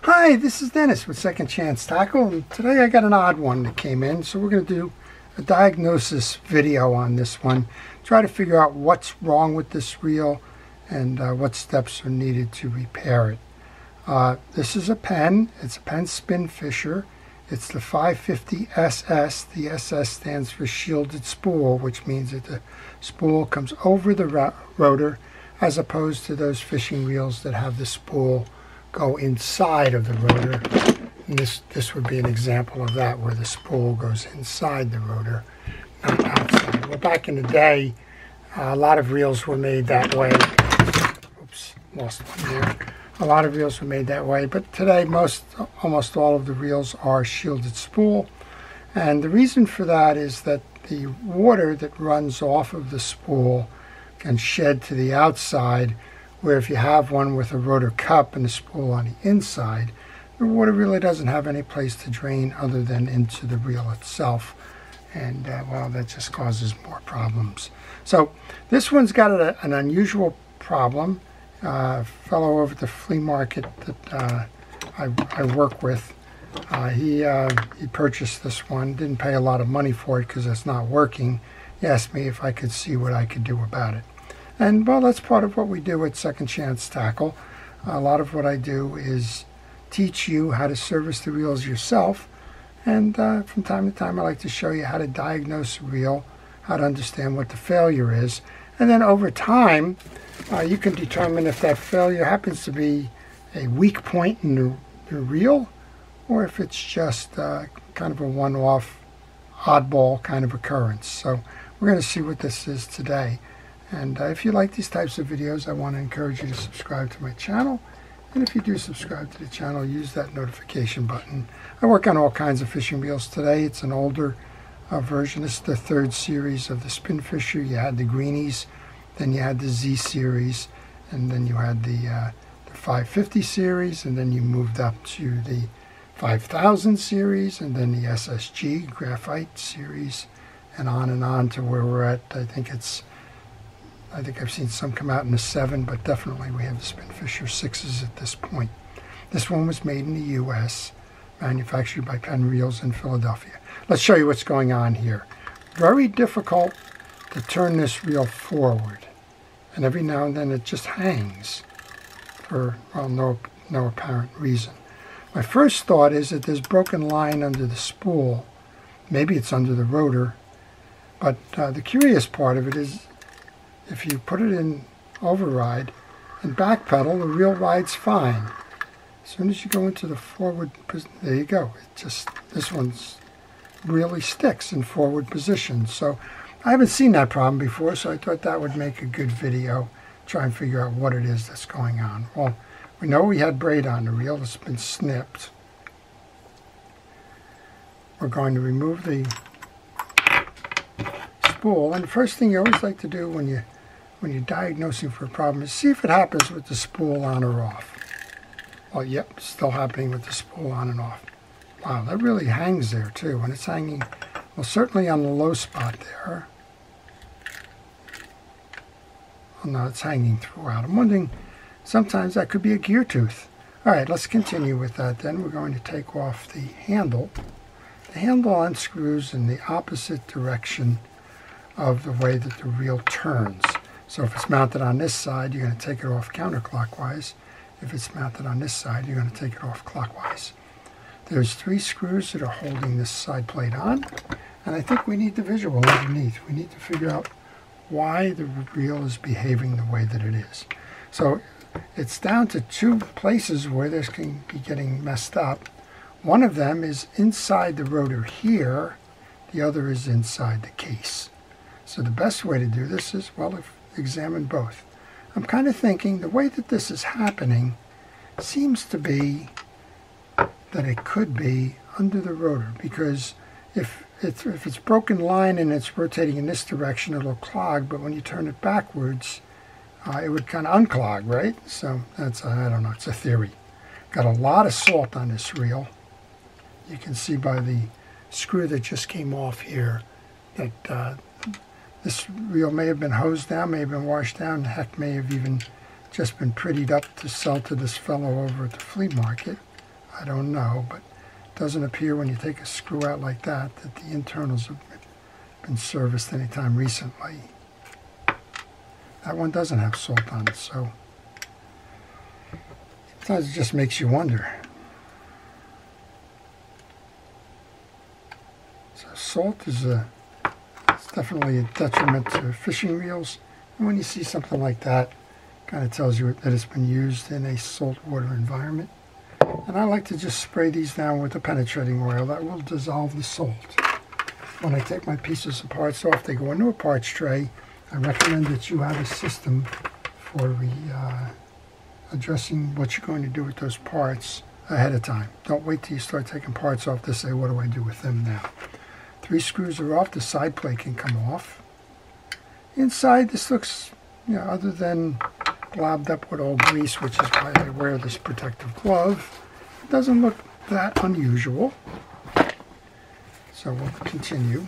Hi, this is Dennis with Second Chance Tackle, and today I got an odd one that came in, so we're going to do a diagnosis video on this one. Try to figure out what's wrong with this reel and what steps are needed to repair it. This is a pen. It's a Penn Spinfisher. It's the 550 SS. The SS stands for shielded spool, which means that the spool comes over the rotor as opposed to those fishing reels that have the spool go inside of the rotor. And this would be an example of that, where the spool goes inside the rotor, not outside. Well, back in the day, a lot of reels were made that way. Oops, lost one there. A lot of reels were made that way, but today almost all of the reels are shielded spool. And the reason for that is that the water that runs off of the spool can shed to the outside, where if you have one with a rotor cup and a spool on the inside, the water really doesn't have any place to drain other than into the reel itself. And well, that just causes more problems. So this one's got an unusual problem. A fellow over at the flea market that I work with, he purchased this one. Didn't pay a lot of money for it because it's not working. He asked me if I could see what I could do about it. And well, that's part of what we do at Second Chance Tackle. A lot of what I do is teach you how to service the reels yourself. And from time to time I like to show you how to diagnose a reel, how to understand what the failure is. And then over time, you can determine if that failure happens to be a weak point in the reel, or if it's just kind of a one-off, oddball kind of occurrence. So we're going to see what this is today. And if you like these types of videos, I want to encourage you to subscribe to my channel. And if you do subscribe to the channel, use that notification button. I work on all kinds of fishing reels today. It's an older version. This is the third series of the Spinfisher. You had the greenies, then you had the Z series, and then you had the 550 series, and then you moved up to the 5000 series, and then the SSG graphite series, and on to where we're at. I think I've seen some come out in the 7, but definitely we have the Spinfisher 6s at this point. This one was made in the U.S., manufactured by Penn Reels in Philadelphia. Let's show you what's going on here. Very difficult to turn this reel forward, and every now and then it just hangs for, well, no apparent reason. My first thought is that there's broken line under the spool. Maybe it's under the rotor, but the curious part of it is if you put it in override and backpedal, the reel rides fine. As soon as you go into the forward, there you go. This one's really sticks in forward position. So I haven't seen that problem before, so I thought that would make a good video, try and figure out what it is that's going on. Well, we know we had braid on the reel. It's been snipped. We're going to remove the spool, and the first thing you always like to do when you're diagnosing for a problem is see if it happens with the spool on or off. Well, yep, still happening with the spool on and off. Wow, that really hangs there too, and it's hanging, well, certainly on the low spot there. Well, no, it's hanging throughout. I'm wondering, sometimes that could be a gear tooth. All right, let's continue with that then. We're going to take off the handle. The handle unscrews in the opposite direction of the way that the reel turns. So if it's mounted on this side, you're going to take it off counterclockwise. If it's mounted on this side, you're going to take it off clockwise. There's 3 screws that are holding this side plate on, and I think we need the visual underneath. We need to figure out why the reel is behaving the way that it is. So it's down to 2 places where this can be getting messed up. One of them is inside the rotor here, the other is inside the case. So the best way to do this is, well, examine both. I'm kind of thinking the way that this is happening seems to be that it could be under the rotor, because if it's broken line and it's rotating in this direction, it'll clog, but when you turn it backwards, it would kind of unclog, right? So that's, I don't know, it's a theory. Got a lot of salt on this reel. You can see by the screw that just came off here that this reel may have been hosed down, may have been washed down, heck, may have even just been prettied up to sell to this fellow over at the flea market. I don't know, but it doesn't appear when you take a screw out like that that the internals have been serviced anytime recently. That one doesn't have salt on it, so sometimes it just makes you wonder. So salt is it's definitely a detriment to fishing reels. And when you see something like that, it kind of tells you that it's been used in a saltwater environment. And I like to just spray these down with a penetrating oil that will dissolve the salt. When I take my pieces and parts off, they go into a parts tray. I recommend that you have a system for addressing what you're going to do with those parts ahead of time. Don't wait till you start taking parts off to say, what do I do with them now? 3 screws are off. The side plate can come off. Inside, this looks, other than globbed up with old grease, which is why I wear this protective glove, it doesn't look that unusual. So we'll continue.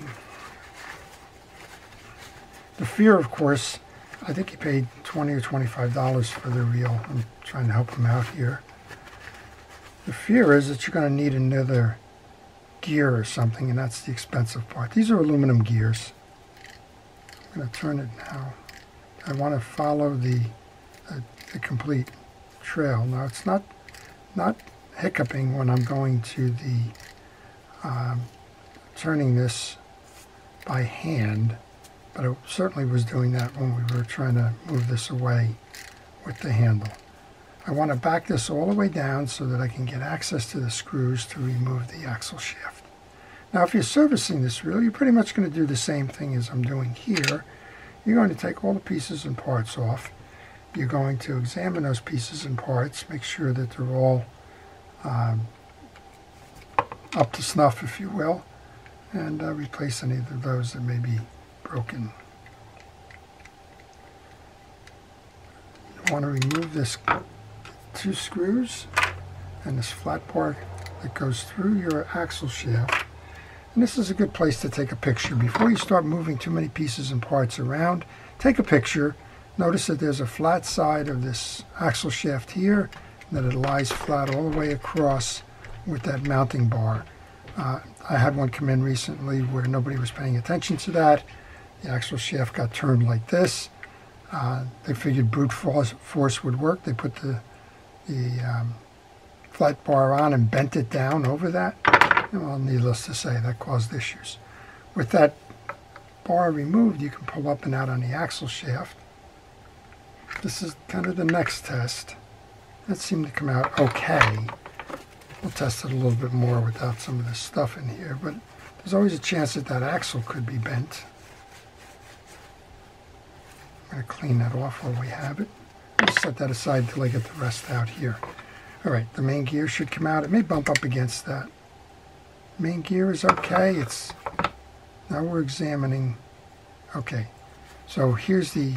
The fear, of course, I think he paid $20 or $25 for the reel. I'm trying to help him out here. The fear is that you're going to need another gear or something, and that's the expensive part. These are aluminum gears. I'm going to turn it now. I want to follow the complete trail. Now it's not hiccuping when I'm going to the turning this by hand, but it certainly was doing that when we were trying to move this away with the handle. I want to back this all the way down so that I can get access to the screws to remove the axle shaft. Now if you're servicing this reel, you're pretty much going to do the same thing as I'm doing here. You're going to take all the pieces and parts off. You're going to examine those pieces and parts, make sure that they're all up to snuff, if you will, and replace any of those that may be broken. You want to remove this 2 screws and this flat part that goes through your axle shaft. And this is a good place to take a picture. Before you start moving too many pieces and parts around, take a picture. Notice that there's a flat side of this axle shaft here, and that it lies flat all the way across with that mounting bar. I had one come in recently where nobody was paying attention to that. The axle shaft got turned like this. They figured brute force would work. They put the flat bar on and bent it down over that. Well, needless to say, that caused issues. With that bar removed, you can pull up and out on the axle shaft. This is kind of the next test. That seemed to come out okay. We'll test it a little bit more without some of this stuff in here, but there's always a chance that that axle could be bent. I'm going to clean that off while we have it. I'll set that aside until I get the rest out here. All right, the main gear should come out. It may bump up against that. Main gear is okay. Now we're examining. Okay, so here's the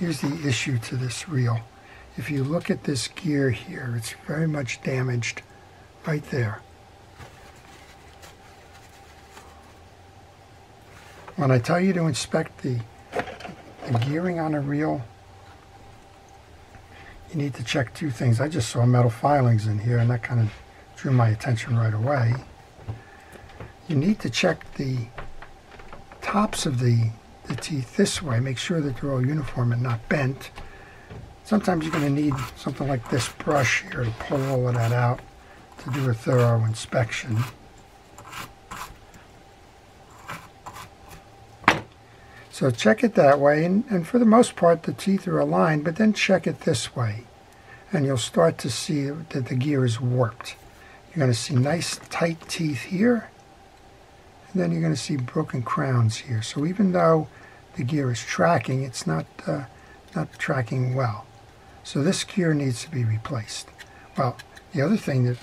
issue to this reel. If you look at this gear here, it's very much damaged right there. When I tell you to inspect the gearing on a reel, you need to check 2 things. I just saw metal filings in here, and that kind of drew my attention right away. You need to check the tops of the teeth this way. Make sure that they're all uniform and not bent. Sometimes you're going to need something like this brush here to pull all of that out to do a thorough inspection. So check it that way, and for the most part the teeth are aligned, but then check it this way, and you'll start to see that the gear is warped. You're going to see nice tight teeth here, and then you're going to see broken crowns here. So even though the gear is tracking, it's not tracking well. So this gear needs to be replaced. Well, the other thing that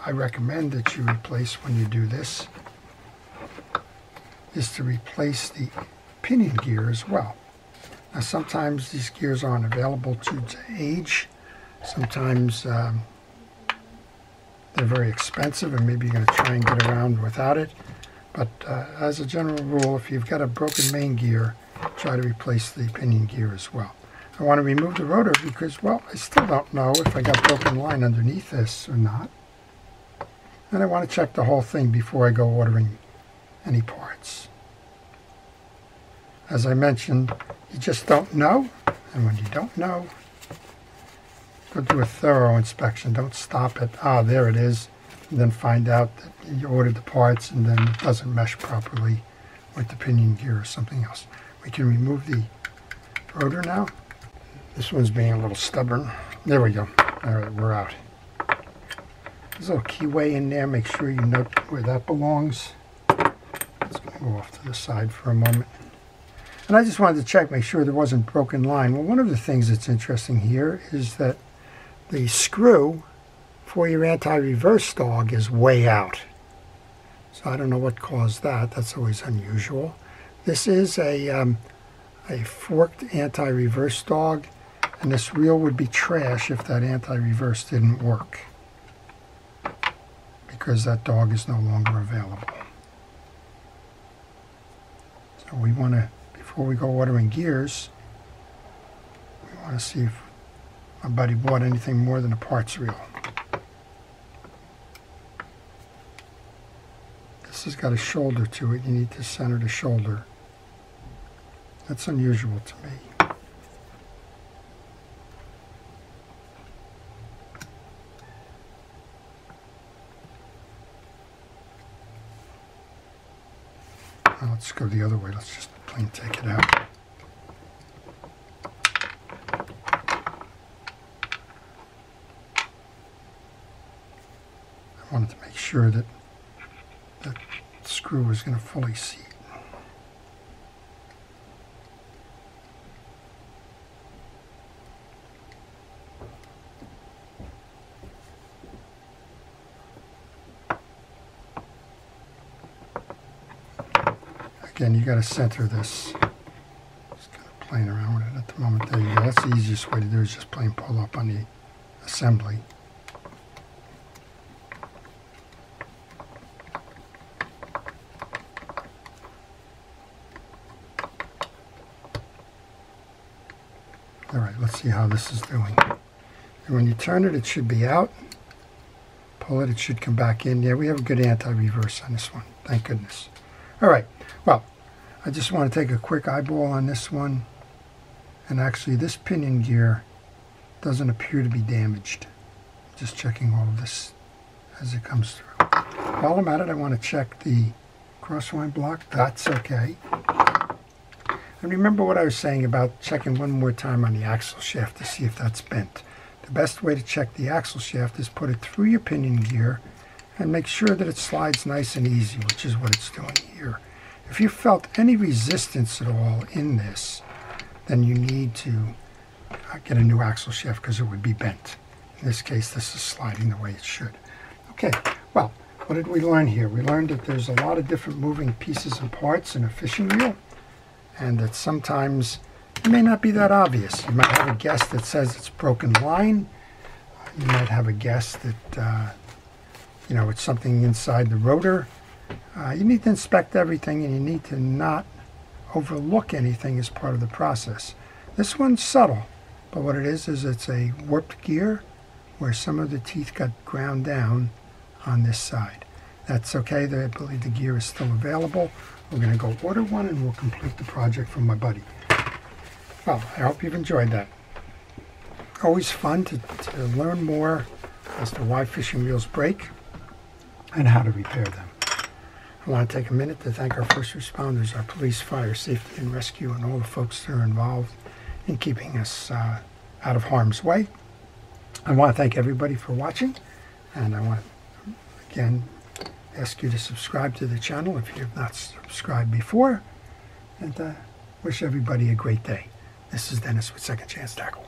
I recommend that you replace when you do this is to replace the pinion gear as well. Now sometimes these gears aren't available to age. Sometimes they're very expensive and maybe you're going to try and get around without it. But as a general rule, if you've got a broken main gear, try to replace the pinion gear as well. I want to remove the rotor because, well, I still don't know if I got broken line underneath this or not. And I want to check the whole thing before I go ordering any parts. As I mentioned, you just don't know, and when you don't know, go do a thorough inspection. Don't stop at, there it is, and then find out that you ordered the parts and then it doesn't mesh properly with the pinion gear or something else. We can remove the rotor now. This one's being a little stubborn. There we go. All right, we're out. There's a little keyway in there. Make sure you note where that belongs. It's going to go off to the side for a moment. And I just wanted to check, make sure there wasn't broken line. Well, one of the things that's interesting here is that the screw for your anti-reverse dog is way out. So I don't know what caused that. That's always unusual. This is a forked anti-reverse dog, and this reel would be trash if that anti-reverse didn't work, because that dog is no longer available. So we want to, before we go ordering gears, we want to see if my buddy bought anything more than a parts reel. This has got a shoulder to it. You need to center the shoulder. That's unusual to me. Now let's go the other way. Let's just plain take it out. I wanted to make sure that the screw was going to fully seat. Again, you got to center this. Just kind of playing around with it at the moment. There you go. That's the easiest way to do it, is just plain pull up on the assembly. All right, let's see how this is doing. And when you turn it, it should be out. Pull it, it should come back in. Yeah, we have a good anti-reverse on this one. Thank goodness. All right, well, I just want to take a quick eyeball on this one. And actually, this pinion gear doesn't appear to be damaged. Just checking all of this as it comes through. While I'm at it, I want to check the crosswind block. That's okay. And remember what I was saying about checking one more time on the axle shaft to see if that's bent. The best way to check the axle shaft is put it through your pinion gear and make sure that it slides nice and easy, which is what it's doing here. If you felt any resistance at all in this, then you need to get a new axle shaft because it would be bent. In this case, this is sliding the way it should. Okay, well, what did we learn here? We learned that there's a lot of different moving pieces and parts in a fishing reel, and that sometimes it may not be that obvious. You might have a guess that says it's broken line. You might have a guess that you know, it's something inside the rotor. You need to inspect everything, and you need to not overlook anything as part of the process. This one's subtle, but what it is it's a warped gear where some of the teeth got ground down on this side. That's okay. I believe the gear is still available. We're going to go order one, and we'll complete the project from my buddy. Well, I hope you've enjoyed that. Always fun to learn more as to why fishing reels break and how to repair them. I want to take a minute to thank our first responders, our police, fire, safety, and rescue, and all the folks that are involved in keeping us out of harm's way. I want to thank everybody for watching, and I want to, again, ask you to subscribe to the channel if you have not subscribed before, and wish everybody a great day. This is Dennis with Second Chance Tackle.